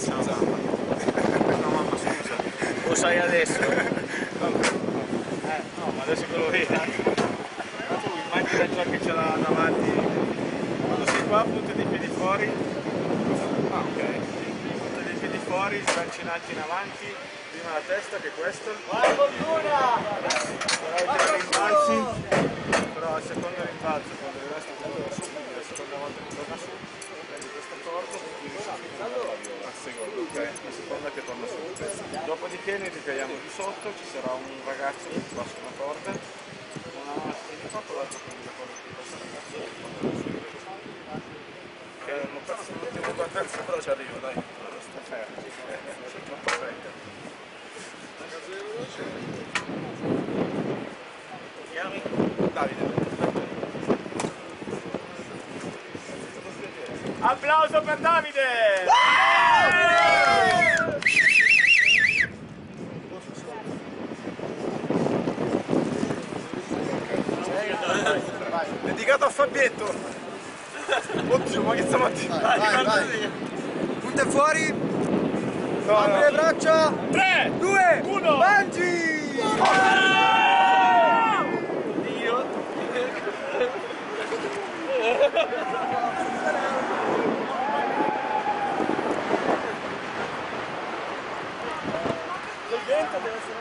Ciao mamma. No mamma, scusa. Lo sai adesso? No, ma adesso che lo vedi. Tu immagina già che ce l'ha davanti. Quando sei qua, punti dei piedi fuori. Ah, ok. Punti dei piedi fuori, sganci in alto in avanti. Prima la testa, che è questo. Buona fortuna! Però i rimbalzi. Però al secondo rimbalzo, quando il resto torna su, quindi la seconda volta che torna su, prendi questa corda e tiri su al secondo, ok? La seconda che torna su. Dopodiché noi ti cadiamo di sotto, ci sarà un ragazzo che ti passa una corda, una mano tieni qua, con l'altra prendi la corda che ti passa il ragazzo e ti porta su. Ok, non ho perso l'ultima partenza, però ci arrivo, dai. Sta fermo. Sei troppo fretta. Davide. Applauso per Davide! Dedicato a Fabietto! Oddio, ma che stamattina! Vai. Punta fuori! No, Apri le braccia! 3, 2, 1, mangi! Il vento deve essere